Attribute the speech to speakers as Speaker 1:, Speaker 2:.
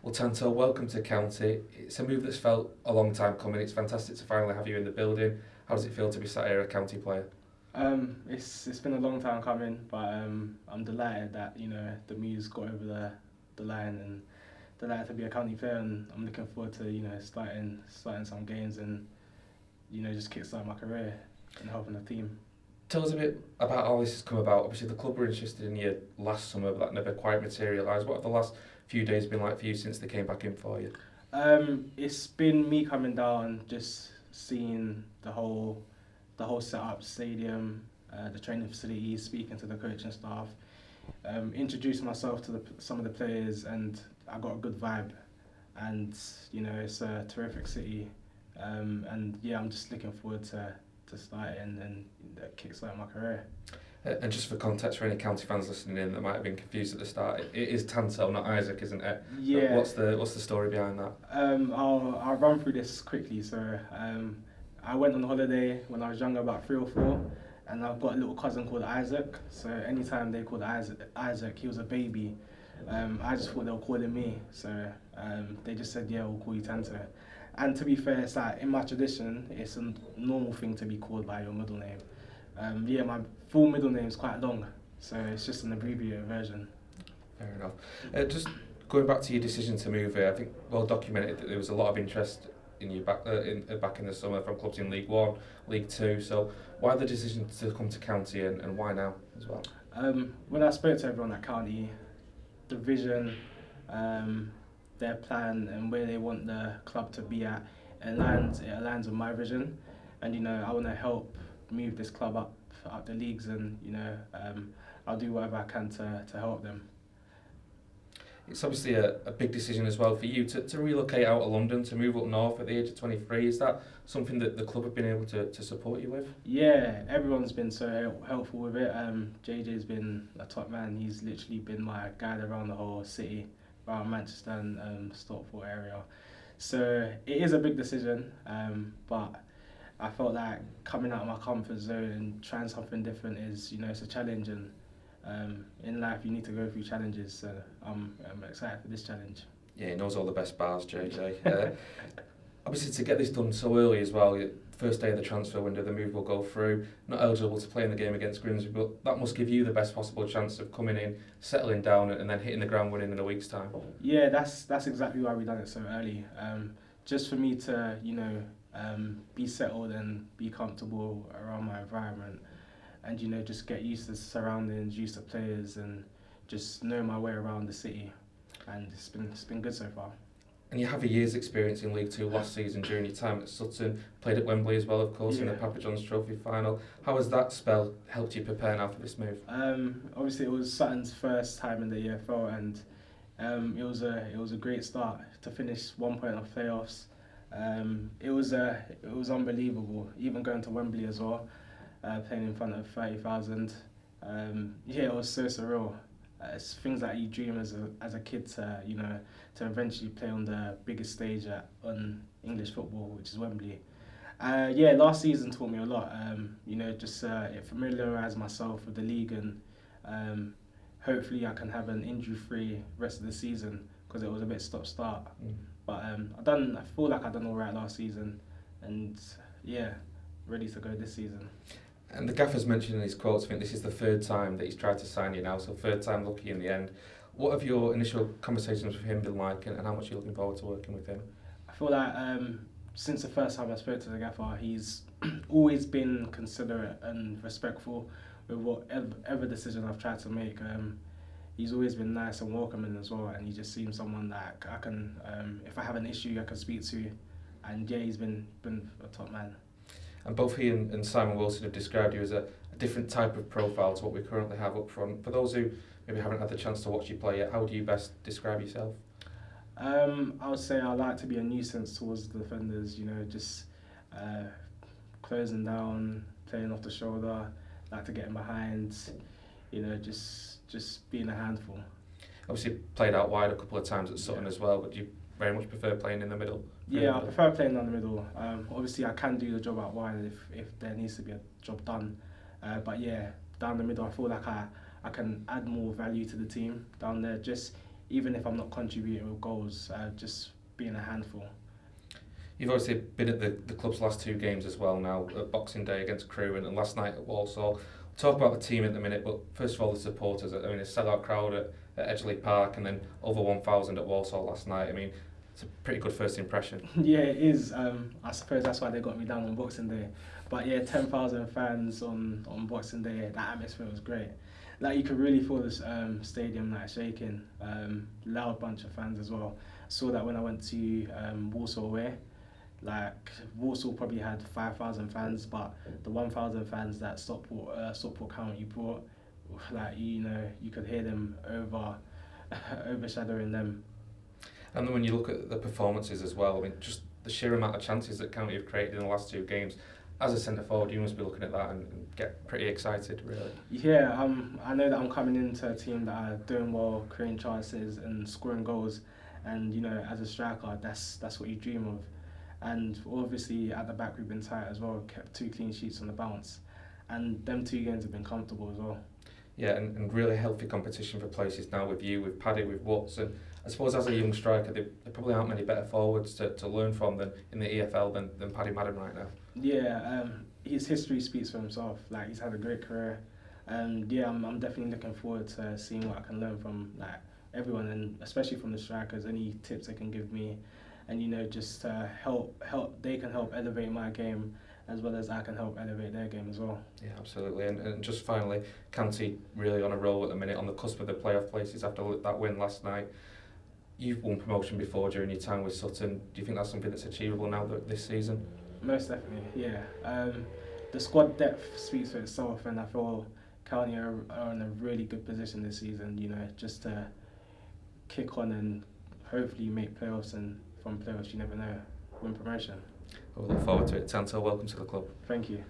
Speaker 1: Well, Tanto, welcome to County. It's a move that's felt a long time coming. It's fantastic to finally have you in the building. How does it feel to be sat here, a County player?
Speaker 2: It's been a long time coming, but I'm delighted that the move's got over the line, and delighted to be a county player, and I'm looking forward to starting some games and just kickstart my career and helping the team.
Speaker 1: Tell us a bit about how this has come about. Obviously, the club were interested in you last summer, but that never quite materialised. What have the last few days been like for you since they came back in for you?
Speaker 2: It's been me coming down, just seeing the whole setup, stadium, the training facilities, speaking to the coaching staff, introducing myself to some of the players, and I got a good vibe. And it's a terrific city, and yeah, I'm just looking forward to starting and kickstart my career.
Speaker 1: And just for context, for any County fans listening in that might have been confused at the start, it is Tanto, not Isaac, isn't it?
Speaker 2: Yeah.
Speaker 1: What's the story behind that?
Speaker 2: I'll run through this quickly. So I went on holiday when I was younger, about 3 or 4, and I've got a little cousin called Isaac. So anytime they called Isaac, he was a baby. I just thought they were calling me. So they just said, yeah, we'll call you Tanto. And to be fair, it's like in my tradition, it's a normal thing to be called by your middle name. Yeah, my full middle name is quite long, so it's just an abbreviated version.
Speaker 1: Fair enough. Just going back to your decision to move here, I think well documented that there was a lot of interest in you back in the summer from clubs in League One, League Two. So why the decision to come to County and why now as well?
Speaker 2: When I spoke to everyone at County, the vision, their plan, and where they want the club to be at, it aligns with my vision, and I want to help move this club up the leagues, and I'll do whatever I can to help them.
Speaker 1: It's obviously a big decision as well for you to relocate out of London, to move up north at the age of 23. Is that something that the club have been able to support you with?
Speaker 2: Yeah, everyone's been so helpful with it. JJ's been a top man. He's literally been my guide around the whole city, around Manchester and Stockport area. So it is a big decision, but I felt like coming out of my comfort zone and trying something different is, it's a challenge, and in life you need to go through challenges. So I'm excited for this challenge.
Speaker 1: Yeah, he knows all the best bars, JJ. Obviously, to get this done so early as well, first day of the transfer window, the move will go through. Not eligible to play in the game against Grimsby, but that must give you the best possible chance of coming in, settling down, and then hitting the ground running in a week's time.
Speaker 2: Yeah, that's exactly why we done it so early. Just for me to, be settled and be comfortable around my environment, and just get used to surroundings, used to players, and just know my way around the city. And it's been good so far.
Speaker 1: And you have a year's experience in League Two last season during your time at Sutton, played at Wembley as well, of course, in the Papa John's Trophy final. How has that spell helped you prepare now for this move?
Speaker 2: Obviously it was Sutton's first time in the EFL, and it was a great start to finish 1 point off playoffs. It was unbelievable, even going to Wembley as well, playing in front of 30,000. Yeah, it was so surreal. It's things that you dream as a kid to eventually play on the biggest stage on English football, which is Wembley. Yeah, last season taught me a lot. It familiarised myself with the league, and hopefully I can have an injury-free rest of the season, because it was a bit stop-start. But I feel like I've done all right last season, and yeah, ready to go this season.
Speaker 1: And the gaffer's mentioned in his quotes, I think this is the third time that he's tried to sign you now, so third time lucky in the end. What have your initial conversations with him been like, and how much are you looking forward to working with him?
Speaker 2: I feel like since the first time I spoke to the gaffer, he's always been considerate and respectful with whatever decision I've tried to make. He's always been nice and welcoming as well, and he just seems someone that I can, if I have an issue, I can speak to. And yeah, he's been a top man.
Speaker 1: And both he and Simon Wilson have described you as a different type of profile to what we currently have up front. For those who maybe haven't had the chance to watch you play yet, how would you best describe yourself?
Speaker 2: I would say I like to be a nuisance towards the defenders, just closing down, playing off the shoulder, like to get in behind, just being a handful.
Speaker 1: Obviously played out wide a couple of times at Sutton as well, but do you very much prefer playing in the middle?
Speaker 2: Yeah, I prefer playing down the middle. Obviously I can do the job out wide if there needs to be a job done. But yeah, down the middle I feel like I can add more value to the team down there. Just even if I'm not contributing with goals, just being a handful.
Speaker 1: You've obviously been at the club's last 2 games as well now, at Boxing Day against Crewe and last night at Walsall. We'll talk about the team in a minute, but first of all, the supporters. I mean, a sellout crowd at Edgeley Park and then over 1,000 at Walsall last night. I mean, it's a pretty good first impression.
Speaker 2: Yeah, it is. I suppose that's why they got me down on Boxing Day. But yeah, 10,000 fans on Boxing Day, that atmosphere was great. Like, you could really feel this stadium like shaking. Loud bunch of fans as well. Saw that when I went to Walsall away. Like, Walsall probably had 5,000 fans, but the 1,000 fans that Stockport County brought, like, you could hear them overshadowing them.
Speaker 1: And then when you look at the performances as well, I mean, just the sheer amount of chances that County have created in the last 2 games, as a centre forward, you must be looking at that and get pretty excited, really.
Speaker 2: Yeah, I know that I'm coming into a team that are doing well, creating chances and scoring goals, and as a striker, that's what you dream of. And obviously at the back we've been tight as well, kept 2 clean sheets on the bounce, and them 2 games have been comfortable as well.
Speaker 1: Yeah, and really healthy competition for places now with you, with Paddy, with Watts, and I suppose as a young striker, there probably aren't many better forwards to learn from than in the EFL than Paddy Madden right now.
Speaker 2: Yeah, his history speaks for himself. Like, he's had a great career, and yeah, I'm definitely looking forward to seeing what I can learn from everyone, and especially from the strikers. Any tips they can give me, and just help. They can help elevate my game as well as I can help elevate their game as well.
Speaker 1: Yeah, absolutely. And just finally, County really on a roll at the minute, on the cusp of the playoff places after that win last night. You've won promotion before during your time with Sutton. Do you think that's something that's achievable now this season?
Speaker 2: Most definitely, yeah. The squad depth speaks for itself, and I feel County are in a really good position this season, just to kick on and hopefully make playoffs, and from playoffs you never know, win promotion.
Speaker 1: We'll look forward to it. Tanto, welcome to the club.
Speaker 2: Thank you.